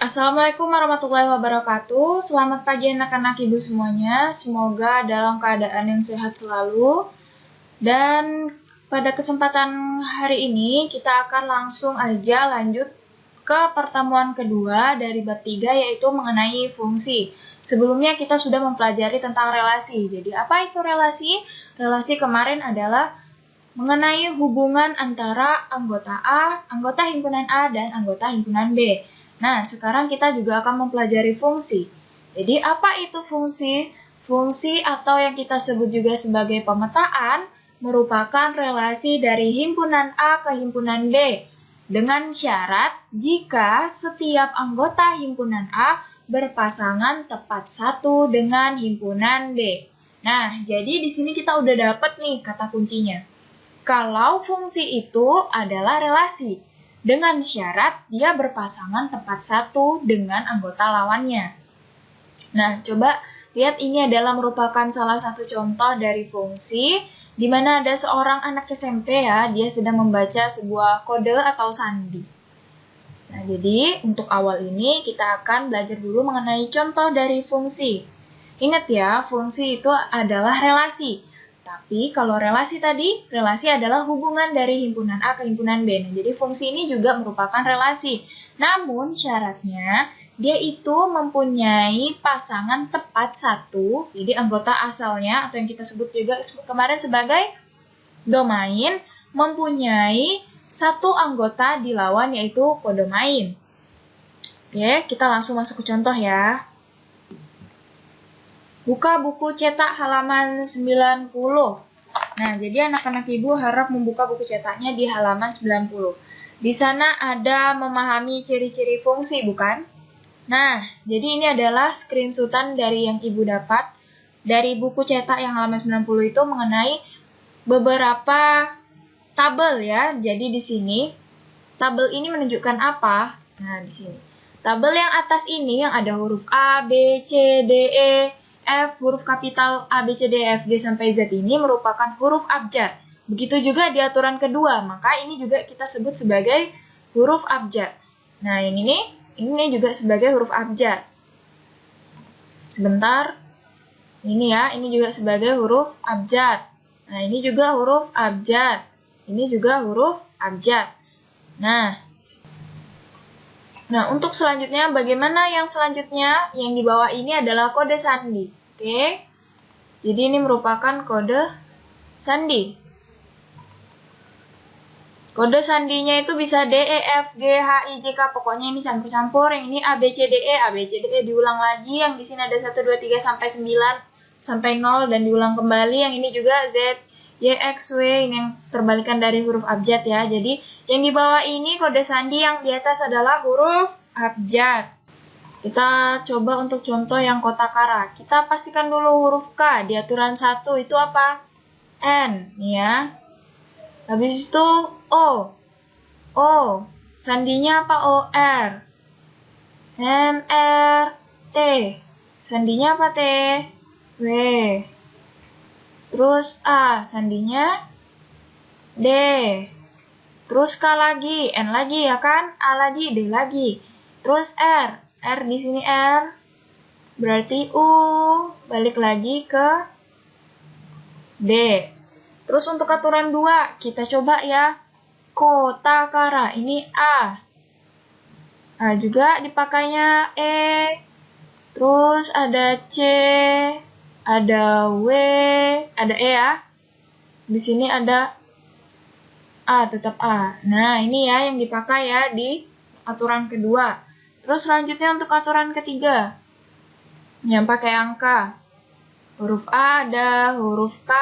Assalamualaikum warahmatullahi wabarakatuh. Selamat pagi anak-anak ibu semuanya. Semoga dalam keadaan yang sehat selalu. Dan pada kesempatan hari ini kita akan langsung aja lanjut ke pertemuan kedua dari bab 3 yaitu mengenai fungsi. Sebelumnya kita sudah mempelajari tentang relasi. Jadi apa itu relasi? Relasi kemarin adalah mengenai hubungan antara anggota A, anggota himpunan A, dan anggota himpunan B. Nah, sekarang kita juga akan mempelajari fungsi. Jadi, apa itu fungsi? Fungsi atau yang kita sebut juga sebagai pemetaan merupakan relasi dari himpunan A ke himpunan B dengan syarat jika setiap anggota himpunan A berpasangan tepat satu dengan himpunan B. Nah, jadi di sini kita udah dapat nih kata kuncinya. Kalau fungsi itu adalah relasi, dengan syarat dia berpasangan tepat satu dengan anggota lawannya. Nah, coba lihat ini adalah merupakan salah satu contoh dari fungsi, di mana ada seorang anak SMP ya, dia sedang membaca sebuah kode atau sandi. Nah, jadi untuk awal ini kita akan belajar dulu mengenai contoh dari fungsi. Ingat ya, fungsi itu adalah relasi. Tapi kalau relasi tadi, relasi adalah hubungan dari himpunan A ke himpunan B. Nah, jadi fungsi ini juga merupakan relasi. Namun syaratnya dia itu mempunyai pasangan tepat satu. Jadi anggota asalnya atau yang kita sebut juga kemarin sebagai domain mempunyai satu anggota di lawan yaitu kodomain. Oke, kita langsung masuk ke contoh ya. Buka buku cetak halaman 90. Nah, jadi anak-anak ibu harap membuka buku cetaknya di halaman 90. Di sana ada memahami ciri-ciri fungsi, bukan? Nah, jadi ini adalah screenshotan dari yang ibu dapat dari buku cetak yang halaman 90 itu mengenai beberapa tabel ya. Jadi di sini, tabel ini menunjukkan apa? Nah, di sini. Tabel yang atas ini yang ada huruf A, B, C, D, E, F, huruf kapital A, B, C, D, F, G, sampai Z ini merupakan huruf abjad. Begitu juga di aturan kedua, maka ini juga kita sebut sebagai huruf abjad. Nah, ini juga sebagai huruf abjad. Sebentar. Ini ya, ini juga sebagai huruf abjad. Nah, ini juga huruf abjad. Ini juga huruf abjad. Nah, untuk selanjutnya, bagaimana yang selanjutnya? Yang di bawah ini adalah kode sandi. Oke, jadi ini merupakan kode sandi. Kode sandinya itu bisa D, E, F, G, H, I, J, K. Pokoknya ini campur-campur. Yang ini A, B, C, D, E. A, B, C, D, E diulang lagi. Yang di sini ada 1, 2, 3, sampai 9, sampai 0, dan diulang kembali. Yang ini juga Z, Y, X, W. Ini yang terbalikan dari huruf abjad ya. Jadi, yang di bawah ini kode sandi, yang di atas adalah huruf abjad. Kita coba untuk contoh yang kotak kara. Kita pastikan dulu huruf K. Di aturan 1 itu apa? N. Nih ya. Habis itu O. O. Sandinya apa? O, R. N, R, T. Sandinya apa? T. W. Terus A. Sandinya D. Terus K lagi. N lagi ya kan? A lagi. D lagi. Terus R. R di sini R, berarti U, balik lagi ke D. Terus untuk aturan 2, kita coba ya, kota kara, ini A. A juga dipakainya E, terus ada C, ada W, ada E ya. Di sini ada A, tetap A. Nah, ini ya yang dipakai ya di aturan kedua. Terus selanjutnya untuk aturan ketiga, yang pakai angka. Huruf A ada, huruf K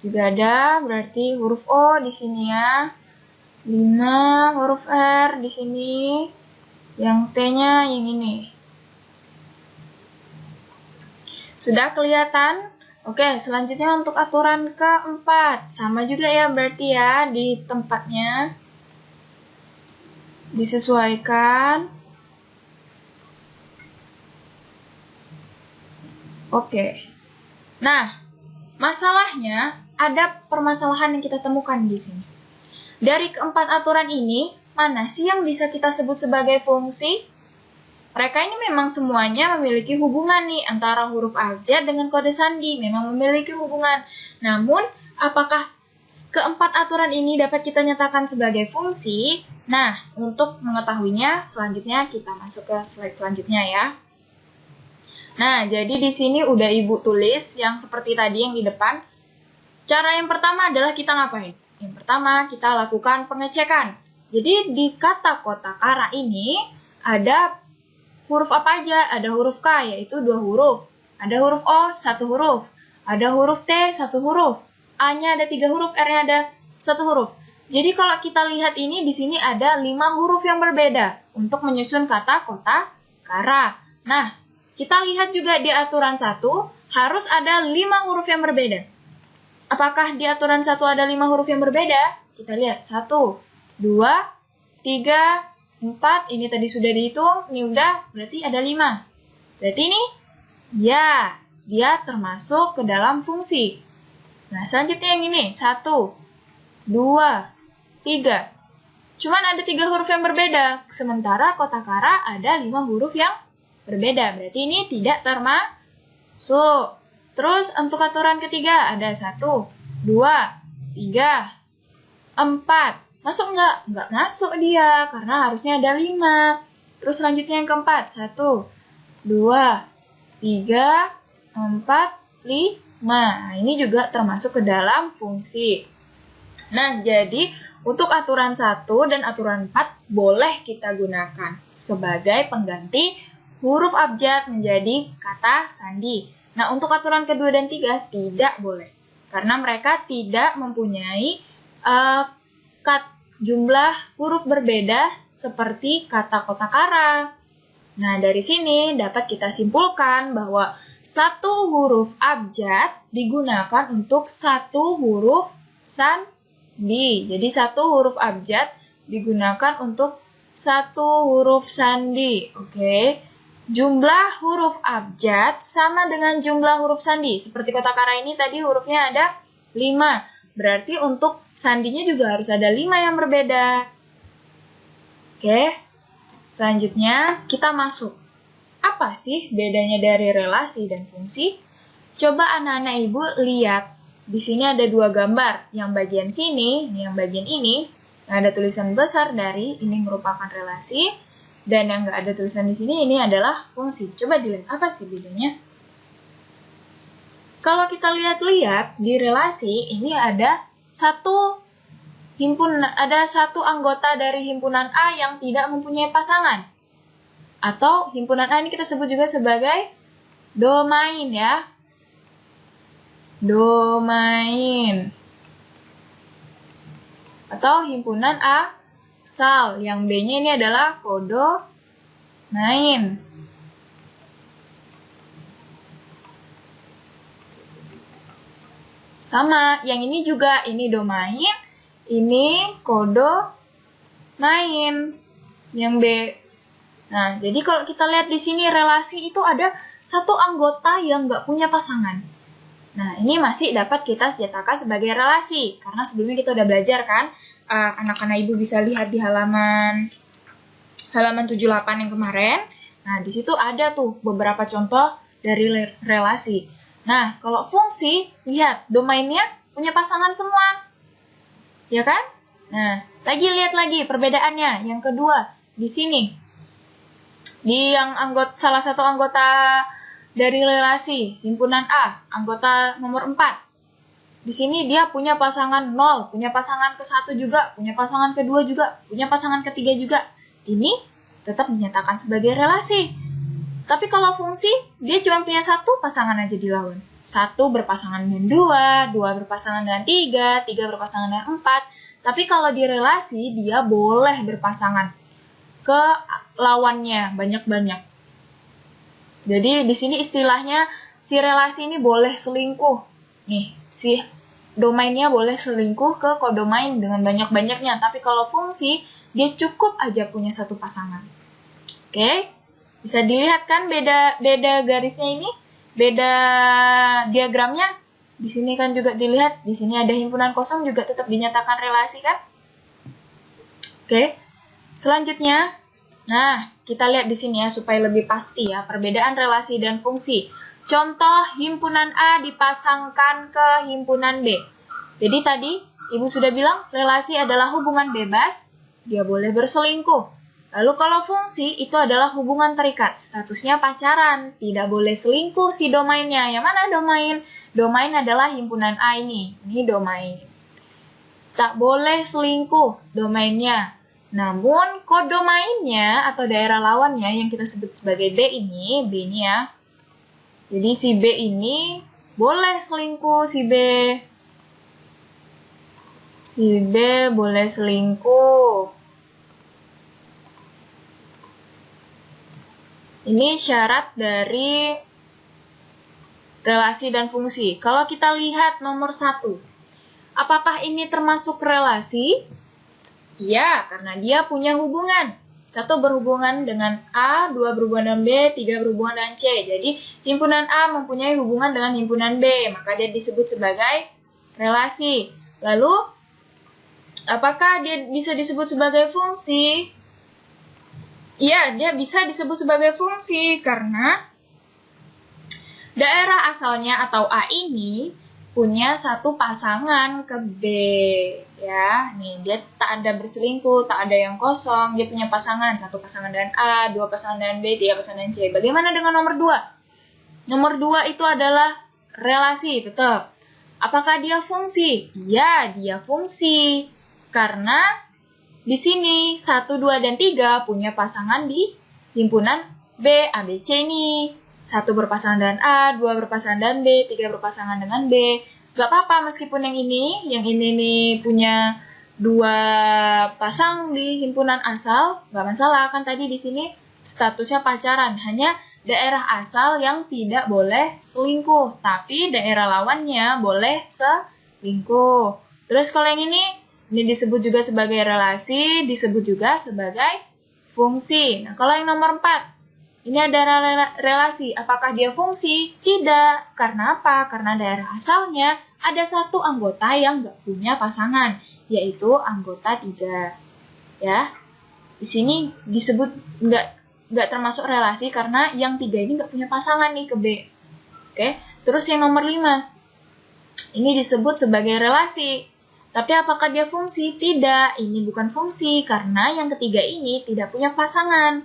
juga ada, berarti huruf O di sini ya. 5, huruf R di sini, yang T-nya yang ini. Sudah kelihatan? Oke, selanjutnya untuk aturan keempat. Sama juga ya berarti ya di tempatnya. Disesuaikan. Oke. Nah, masalahnya ada permasalahan yang kita temukan di sini. Dari keempat aturan ini, mana sih yang bisa kita sebut sebagai fungsi? Mereka ini memang semuanya memiliki hubungan nih antara huruf abjad dengan kode sandi, memang memiliki hubungan. Namun, apakah keempat aturan ini dapat kita nyatakan sebagai fungsi? Nah, untuk mengetahuinya, selanjutnya kita masuk ke slide selanjutnya ya. Nah, jadi di sini udah Ibu tulis yang seperti tadi yang di depan. Cara yang pertama adalah kita ngapain? Yang pertama, kita lakukan pengecekan. Jadi, di kata kotakara ini ada huruf apa aja? Ada huruf K, yaitu 2 huruf. Ada huruf O, 1 huruf. Ada huruf T, 1 huruf. A-nya ada 3 huruf, R-nya ada 1 huruf. Jadi kalau kita lihat ini, di sini ada 5 huruf yang berbeda untuk menyusun kata kotakara. Nah, kita lihat juga di aturan 1, harus ada 5 huruf yang berbeda. Apakah di aturan 1 ada 5 huruf yang berbeda? Kita lihat, 1, 2, 3, 4, ini tadi sudah dihitung, ini udah, berarti ada 5. Berarti ini, ya, dia termasuk ke dalam fungsi. Nah, selanjutnya yang ini, 1, 2, 3. Cuman ada 3 huruf yang berbeda, sementara kotakara ada 5 huruf yang berbeda, berarti ini tidak termasuk. Terus untuk aturan ketiga ada 1, 2, 3, 4. Masuk nggak? Nggak masuk dia, karena harusnya ada 5. Terus selanjutnya yang keempat, 1, 2, 3, 4, 5. Nah, ini juga termasuk ke dalam fungsi. Nah, jadi untuk aturan 1 dan aturan 4 boleh kita gunakan sebagai pengganti huruf abjad menjadi kata sandi. Nah, untuk aturan kedua dan 3 tidak boleh. Karena mereka tidak mempunyai jumlah huruf berbeda seperti kata kotakara. Nah, dari sini dapat kita simpulkan bahwa satu huruf abjad digunakan untuk satu huruf sandi. Jadi, satu huruf abjad digunakan untuk satu huruf sandi. Oke. Jumlah huruf abjad sama dengan jumlah huruf sandi. Seperti kotakara ini tadi hurufnya ada 5. Berarti untuk sandinya juga harus ada 5 yang berbeda. Oke. Selanjutnya kita masuk. Apa sih bedanya dari relasi dan fungsi? Coba anak-anak ibu lihat. Di sini ada 2 gambar. Yang bagian sini, yang bagian ini, ada tulisan besar dari ini merupakan relasi. Dan yang nggak ada tulisan di sini, ini adalah fungsi. Coba dilihat, apa sih bedanya? Kalau kita lihat-lihat, di relasi ini ada satu anggota dari himpunan A yang tidak mempunyai pasangan. Atau himpunan A ini kita sebut juga sebagai domain ya. Domain. Atau himpunan asal, yang B-nya ini adalah kodomain. Sama, yang ini juga, ini domain, ini kodomain, yang B. Nah, jadi kalau kita lihat di sini relasi itu ada satu anggota yang nggak punya pasangan. Nah, ini masih dapat kita nyatakan sebagai relasi, karena sebelumnya kita udah belajar kan, anak-anak ibu bisa lihat di halaman 78 yang kemarin. Nah, di situ ada tuh beberapa contoh dari relasi. Nah, kalau fungsi, lihat, domainnya punya pasangan semua. Ya kan? Nah, lihat lagi perbedaannya. Yang kedua, di sini. Di yang salah satu anggota dari relasi, himpunan A, anggota nomor 4. Di sini dia punya pasangan 0, punya pasangan ke-1 juga, punya pasangan ke-2 juga, punya pasangan ke-3 juga. Ini tetap dinyatakan sebagai relasi. Tapi kalau fungsi, dia cuma punya 1 pasangan aja dilawan. 1 berpasangan dengan 2, 2 berpasangan dengan 3, 3 berpasangan dengan 4. Tapi kalau di relasi, dia boleh berpasangan ke lawannya banyak-banyak. Jadi di sini istilahnya si relasi ini boleh selingkuh. Nih, si domainnya boleh selingkuh ke kodomain dengan banyak-banyaknya. Tapi kalau fungsi, dia cukup aja punya 1 pasangan. Oke? Bisa dilihat kan beda garisnya ini? Beda diagramnya? Di sini kan juga dilihat. Di sini ada himpunan kosong juga tetap dinyatakan relasi kan? Oke? Selanjutnya, Nah, kita lihat di sini ya supaya lebih pasti ya perbedaan relasi dan fungsi. Contoh himpunan A dipasangkan ke himpunan B. Jadi tadi Ibu sudah bilang relasi adalah hubungan bebas, dia boleh berselingkuh. Lalu kalau fungsi itu adalah hubungan terikat, statusnya pacaran, tidak boleh selingkuh si domainnya. Yang mana domain? Domain adalah himpunan A ini domain. Tak boleh selingkuh domainnya. Namun kodomainnya atau daerah lawannya yang kita sebut sebagai B ini ya. Jadi si B ini boleh selingkuh si B. Si B boleh selingkuh. Ini syarat dari relasi dan fungsi. Kalau kita lihat nomor 1, apakah ini termasuk relasi? Iya, karena dia punya hubungan. 1 berhubungan dengan A, 2 berhubungan dengan B, 3 berhubungan dengan C. Jadi, himpunan A mempunyai hubungan dengan himpunan B, maka dia disebut sebagai relasi. Lalu, apakah dia bisa disebut sebagai fungsi? Iya, dia bisa disebut sebagai fungsi karena daerah asalnya atau A ini punya 1 pasangan ke B. Ya, nih dia tak ada berselingkuh, tak ada yang kosong, dia punya pasangan, 1 pasangan dengan A, 2 pasangan dengan B, 3 pasangan dengan C. Bagaimana dengan nomor 2? Nomor 2 itu adalah relasi, tetap. Apakah dia fungsi? Ya, dia fungsi. Karena di sini 1, 2, dan 3 punya pasangan di himpunan B, A, B, C nih. 1 berpasangan dengan A, 2 berpasangan dengan B, 3 berpasangan dengan B. Gak apa-apa meskipun yang ini nih punya 2 pasang di himpunan asal, gak masalah kan tadi di sini statusnya pacaran, hanya daerah asal yang tidak boleh selingkuh, tapi daerah lawannya boleh selingkuh. Terus kalau yang ini disebut juga sebagai relasi, disebut juga sebagai fungsi. Nah, kalau yang nomor 4, ini ada relasi. Apakah dia fungsi? Tidak. Karena apa? Karena daerah asalnya ada 1 anggota yang nggak punya pasangan, yaitu anggota 3. Ya, di sini disebut nggak termasuk relasi karena yang 3 ini nggak punya pasangan nih ke B. Oke. Terus yang nomor 5, ini disebut sebagai relasi. Tapi apakah dia fungsi? Tidak. Ini bukan fungsi karena yang ketiga ini tidak punya pasangan.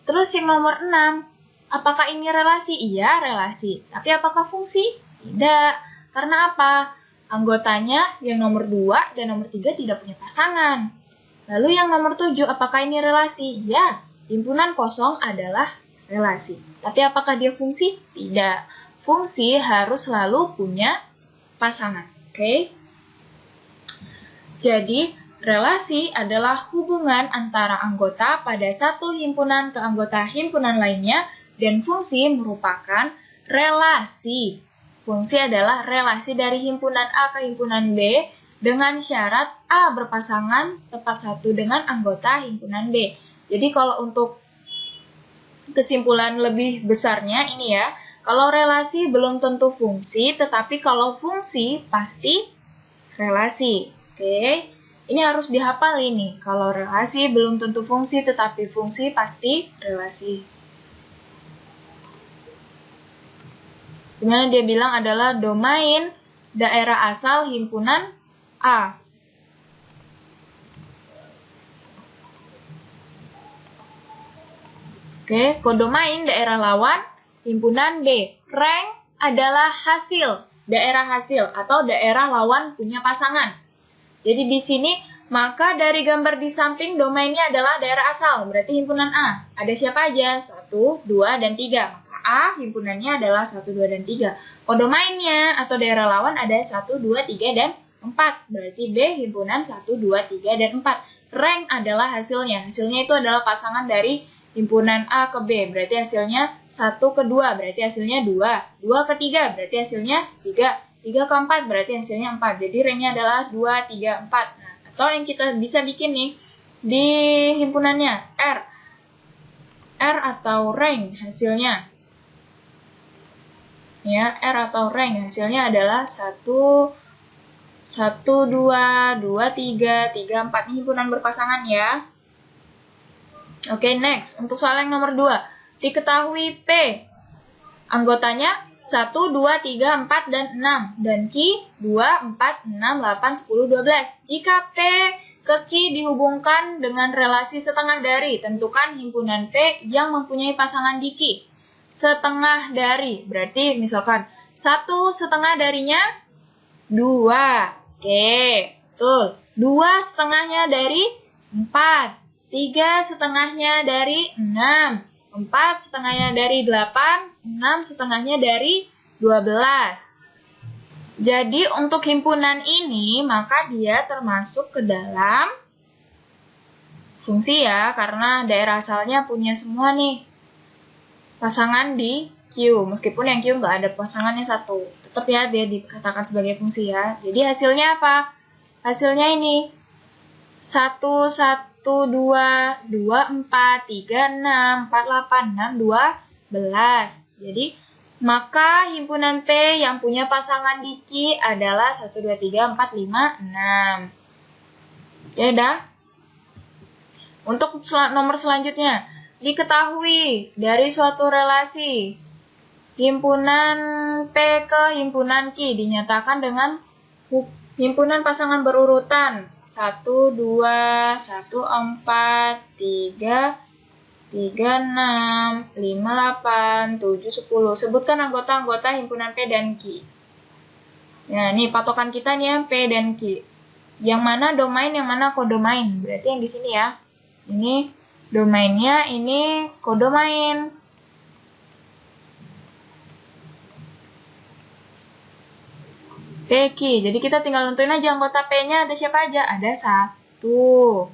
Terus yang nomor 6, apakah ini relasi? Iya, relasi. Tapi apakah fungsi? Tidak. Karena apa? Anggotanya yang nomor 2 dan nomor 3 tidak punya pasangan. Lalu yang nomor 7, apakah ini relasi? Ya, himpunan kosong adalah relasi. Tapi apakah dia fungsi? Tidak. Fungsi harus selalu punya pasangan. Oke? Jadi, relasi adalah hubungan antara anggota pada 1 himpunan ke anggota himpunan lainnya, dan fungsi merupakan relasi. Fungsi adalah relasi dari himpunan A ke himpunan B dengan syarat A berpasangan tepat 1 dengan anggota himpunan B. Jadi kalau untuk kesimpulan lebih besarnya ini ya, kalau relasi belum tentu fungsi, tetapi kalau fungsi pasti relasi. Oke, ini harus dihafal ini. Kalau relasi belum tentu fungsi, tetapi fungsi pasti relasi. Dimana dia bilang adalah domain daerah asal himpunan A. Oke, kodomain daerah lawan himpunan B. Rank adalah hasil, daerah hasil atau daerah lawan punya pasangan. Jadi di sini maka dari gambar di samping domainnya adalah daerah asal, berarti himpunan A. Ada siapa aja? 1, 2, dan 3. Maka A himpunannya adalah 1, 2, dan 3. Kodomainnya atau daerah lawan ada 1, 2, 3, dan 4. Berarti B himpunan 1, 2, 3, dan 4. Rank adalah hasilnya. Hasilnya itu adalah pasangan dari himpunan A ke B. Berarti hasilnya 1 ke 2. Berarti hasilnya 2. 2 ke 3. Berarti hasilnya 3. 3 ke 4. Berarti hasilnya 4. Jadi ranknya adalah 2, 3, 4. Nah, atau yang kita bisa bikin nih di himpunannya R. R atau rank hasilnya. Ya, R atau rank hasilnya adalah 1, 2, 2, 3, 3, 4. Ini himpunan berpasangan ya. Oke, next. Untuk soal yang nomor 2. Diketahui P. Anggotanya 1, 2, 3, 4, dan 6. Dan Q 2, 4, 6, 8, 10, 12. Jika P ke Q dihubungkan dengan relasi setengah dari, tentukan himpunan P yang mempunyai pasangan di Q. Setengah dari, berarti misalkan 1 setengah darinya 2. Oke, betul. 2 setengahnya dari 4. 3 setengahnya dari 6. 4 setengahnya dari 8, 6 setengahnya dari 12. Jadi untuk himpunan ini maka dia termasuk ke dalam fungsi ya, karena daerah asalnya punya semua nih pasangan di Q. Meskipun yang Q nggak ada pasangannya 1, tetap ya dia dikatakan sebagai fungsi ya. Jadi hasilnya apa? Hasilnya ini 1, 1, 2, 2, 4, 3, 6, 4, 8, 6, 12. Jadi, maka himpunan P yang punya pasangan di Q adalah 1, 2, 3, 4, 5, 6. Oke, dah. Untuk nomor selanjutnya, diketahui dari suatu relasi himpunan P ke himpunan Q dinyatakan dengan himpunan pasangan berurutan 1, 2, 1, 4, 3, 3, 6, 5, 8, 7, 10. Sebutkan anggota-anggota himpunan P dan Q. Ya, ini patokan kita nih ya, P dan Q. Yang mana domain, yang mana kodomain. Berarti yang di sini ya. Ini domainnya, ini kodomain. P, Q. Jadi kita tinggal nentuin aja anggota P-nya ada siapa aja. Ada 1.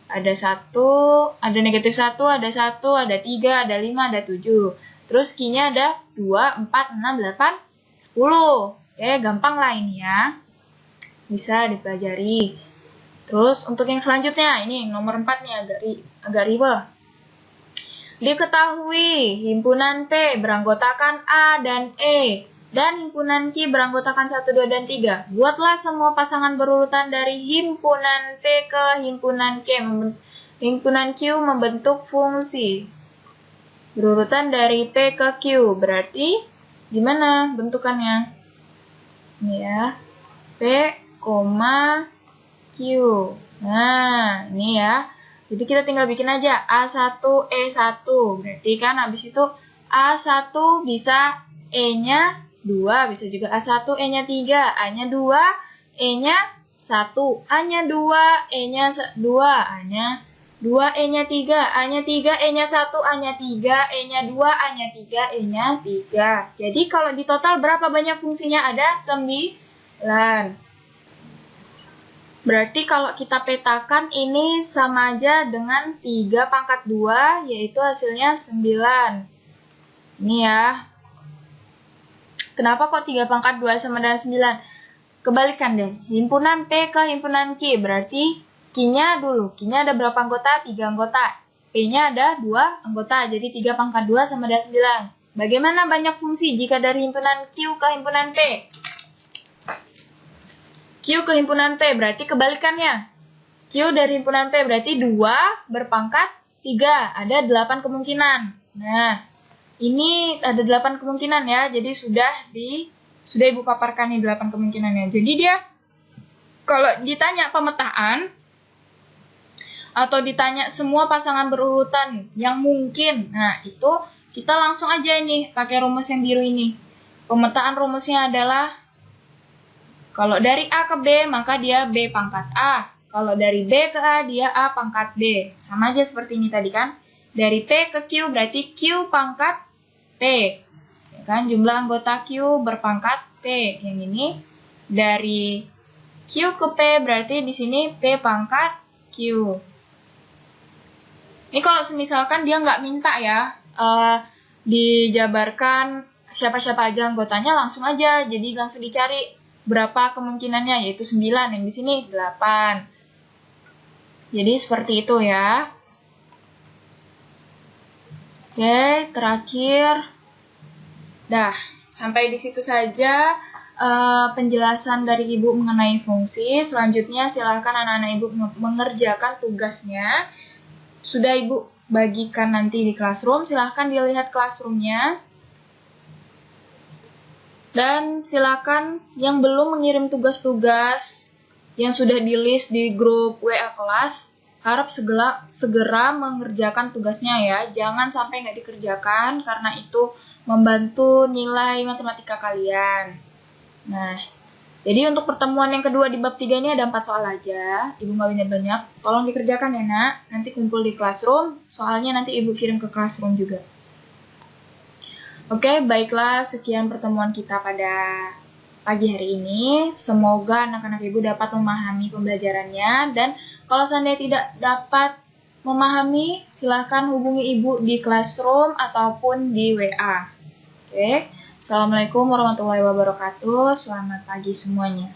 Ada 1, ada negatif 1, ada 1, ada 3, ada 5, ada 7. Terus Q-nya ada 2, 4, 6, 8, 10. Oke, gampang lah ini ya. Bisa dipelajari. Terus untuk yang selanjutnya, ini nomor 4 nih agak ribet. Diketahui himpunan P beranggotakan A dan E. Dan himpunan Q beranggotakan 1, 2, dan 3. Buatlah semua pasangan berurutan dari himpunan P ke himpunan Q. Himpunan Q membentuk fungsi berurutan dari P ke Q. Berarti gimana bentukannya? Ini ya. P, Q. Nah, ini ya. Jadi kita tinggal bikin aja A1, E1. Berarti kan habis itu A1 bisa E-nya 2, bisa juga A1, E-nya 3, A-nya 2, E-nya 1, A-nya 2, E-nya 2, A-nya 2, E-nya 3, A-nya 3, E-nya 1, A-nya 3, E-nya 2, A-nya 3, E-nya 3. Jadi kalau di total berapa banyak fungsinya? Ada 9. Berarti kalau kita petakan ini sama aja dengan 3 pangkat 2, yaitu hasilnya 9. Ini ya. Kenapa kok 3 pangkat 2 sama dengan 9? Kebalikan deh. Himpunan P ke himpunan Q. Berarti Q-nya dulu. Q-nya ada berapa anggota? 3 anggota. P-nya ada 2 anggota. Jadi 3 pangkat 2 sama dengan 9. Bagaimana banyak fungsi jika dari himpunan Q ke himpunan P? Q ke himpunan P berarti kebalikannya. Q dari himpunan P berarti 2 berpangkat 3. Ada 8 kemungkinan. Nah, ini ada 8 kemungkinan ya, jadi sudah Ibu paparkan nih 8 kemungkinannya. Jadi dia kalau ditanya pemetaan atau ditanya semua pasangan berurutan yang mungkin, nah itu kita langsung aja ini pakai rumus yang biru ini. Pemetaan rumusnya adalah kalau dari A ke B maka dia B pangkat A. Kalau dari B ke A dia A pangkat B. Sama aja seperti ini tadi kan. Dari P ke Q berarti Q pangkat P, ya kan? Jumlah anggota Q berpangkat P. Yang ini dari Q ke P berarti di sini P pangkat Q. Ini kalau misalkan dia nggak minta ya dijabarkan siapa-siapa aja anggotanya, langsung aja. Jadi langsung dicari berapa kemungkinannya, yaitu 9. Yang di sini 8. Jadi seperti itu ya. Oke, terakhir. Dah, sampai di situ saja penjelasan dari Ibu mengenai fungsi. Selanjutnya silakan anak-anak Ibu mengerjakan tugasnya. Sudah Ibu bagikan nanti di Classroom, silahkan dilihat Classroom-nya. Dan silakan yang belum mengirim tugas-tugas yang sudah di-list di grup WA kelas, harap segera mengerjakan tugasnya ya. Jangan sampai nggak dikerjakan karena itu membantu nilai matematika kalian. Nah, jadi untuk pertemuan yang kedua di bab 3 ini ada 4 soal aja. Ibu nggak banyak-banyak. Tolong dikerjakan ya nak. Nanti kumpul di Classroom. Soalnya nanti ibu kirim ke Classroom juga. Oke, baiklah, sekian pertemuan kita pada pagi hari ini. Semoga anak-anak ibu dapat memahami pembelajarannya. Dan kalau seandainya tidak dapat memahami, silahkan hubungi ibu di Classroom ataupun di WA. Oke, Assalamualaikum warahmatullahi wabarakatuh. Selamat pagi semuanya.